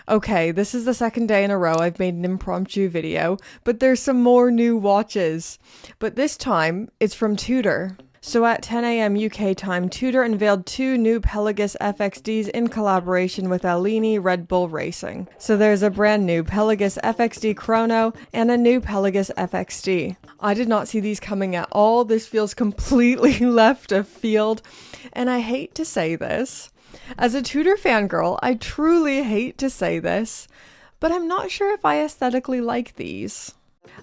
Okay, this is the second day in a row I've made an impromptu video, but there's some more new watches. But this time, it's from Tudor. So at 10 a.m. UK time, Tudor unveiled two new Pelagus FXDs in collaboration with Alini Red Bull Racing. So there's a brand new Pelagus FXD Chrono and a new Pelagus FXD. I did not see these coming at all. This feels completely left of field, and I hate to say this. As a Tudor fangirl, I truly hate to say this, but I'm not sure if I aesthetically like these.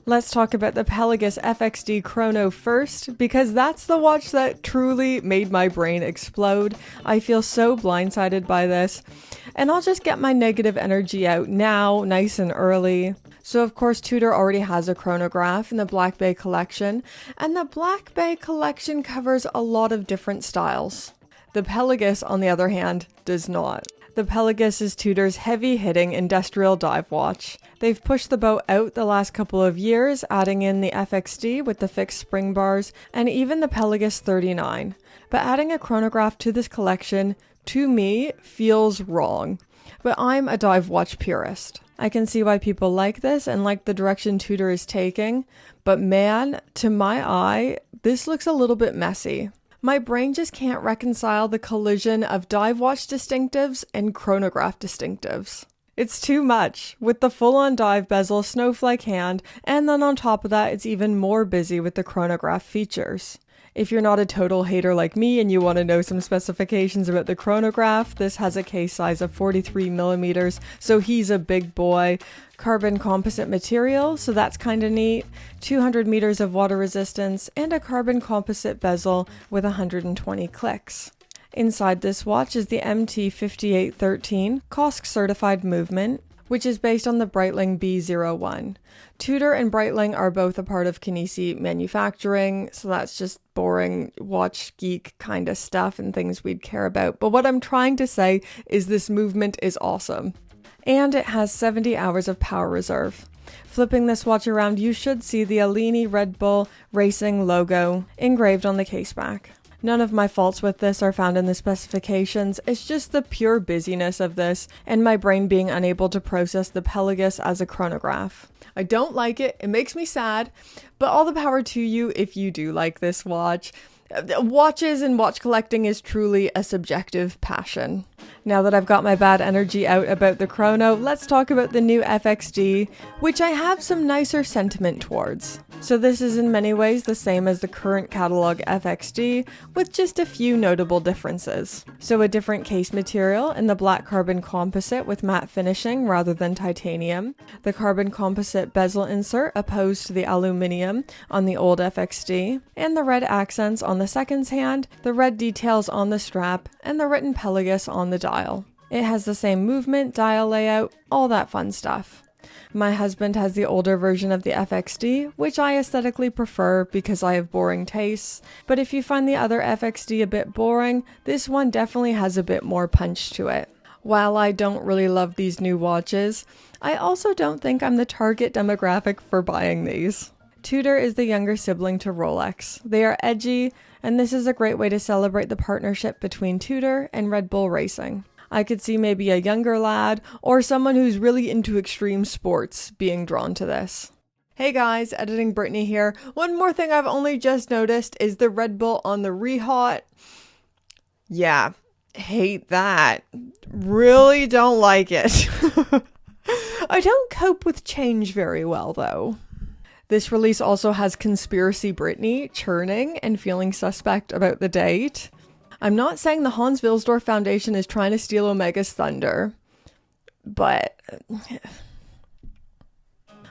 Let's talk about the Pelagus FXD Chrono first, because that's the watch that truly made my brain explode. I feel so blindsided by this, and I'll just get my negative energy out now, nice and early. So of course Tudor already has a chronograph in the Black Bay collection, and the Black Bay collection covers a lot of different styles. The Pelagus, on the other hand, does not. The Pelagus is Tudor's heavy-hitting industrial dive watch. They've pushed the boat out the last couple of years, adding in the FXD with the fixed spring bars, and even the Pelagus 39. But adding a chronograph to this collection, to me, feels wrong. But I'm a dive watch purist. I can see why people like this and like the direction Tudor is taking, but man, to my eye, this looks a little bit messy. My brain just can't reconcile the collision of dive watch distinctives and chronograph distinctives. It's too much, with the full-on dive bezel, snowflake hand, and then on top of that, it's even more busy with the chronograph features. If you're not a total hater like me and you want to know some specifications about the chronograph, this has a case size of 43mm, so he's a big boy. Carbon composite material, so that's kind of neat. 200 meters of water resistance, and a carbon composite bezel with 120 clicks. Inside this watch is the MT5813 COSC certified movement, which is based on the Breitling B01. Tudor and Breitling are both a part of Kinesi manufacturing, so that's just boring watch geek kind of stuff and things we'd care about. But what I'm trying to say is this movement is awesome. And it has 70 hours of power reserve. Flipping this watch around, you should see the Alini Red Bull Racing logo engraved on the caseback. None of my faults with this are found in the specifications, it's just the pure busyness of this and my brain being unable to process the Pelagus as a chronograph. I don't like it, it makes me sad, but all the power to you if you do like this watch. Watches and watch collecting is truly a subjective passion. Now that I've got my bad energy out about the chrono, let's talk about the new FXD, which I have some nicer sentiment towards. So this is in many ways the same as the current catalog FXD, with just a few notable differences. So a different case material in the black carbon composite with matte finishing rather than titanium, the carbon composite bezel insert opposed to the aluminium on the old FXD, and the red accents on the seconds hand, the red details on the strap, and the written Pelagus on the dial. It has the same movement, dial layout, all that fun stuff. My husband has the older version of the FXD, which I aesthetically prefer because I have boring tastes, but if you find the other FXD a bit boring, this one definitely has a bit more punch to it. While I don't really love these new watches, I also don't think I'm the target demographic for buying these. Tudor is the younger sibling to Rolex. They are edgy, and this is a great way to celebrate the partnership between Tudor and Red Bull Racing. I could see maybe a younger lad or someone who's really into extreme sports being drawn to this. Hey guys, editing Brittany here. One more thing I've only just noticed is the Red Bull on the Rehot. Yeah, hate that. Really don't like it. I don't cope with change very well though. This release also has Conspiracy Brittany churning and feeling suspect about the date. I'm not saying the Hans Wilsdorf Foundation is trying to steal Omega's thunder, but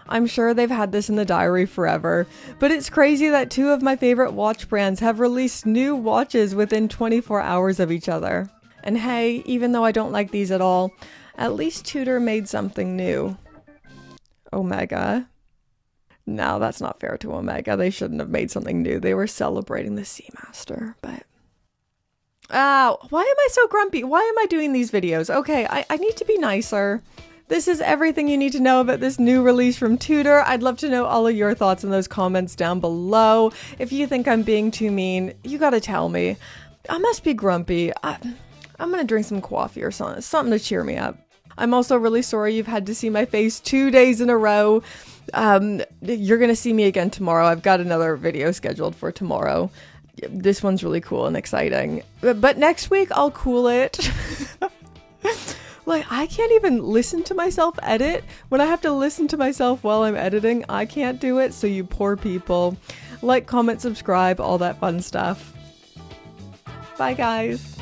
I'm sure they've had this in the diary forever. But it's crazy that two of my favorite watch brands have released new watches within 24 hours of each other. And hey, even though I don't like these at all, at least Tudor made something new. Omega. No, that's not fair to Omega. They shouldn't have made something new. They were celebrating the Seamaster, but... why am I so grumpy? Why am I doing these videos? Okay, I need to be nicer. This is everything you need to know about this new release from Tudor. I'd love to know all of your thoughts in those comments down below. If you think I'm being too mean, you gotta tell me. I must be grumpy. I'm gonna drink some coffee or something to cheer me up. I'm also really sorry you've had to see my face 2 days in a row. You're gonna see me again tomorrow. I've got another video scheduled for tomorrow. This one's really cool and exciting. But next week I'll cool it. Like, I can't even listen to myself edit. When I have to listen to myself while I'm editing, I can't do it. So you poor people. Like, comment, subscribe, all that fun stuff. Bye, guys.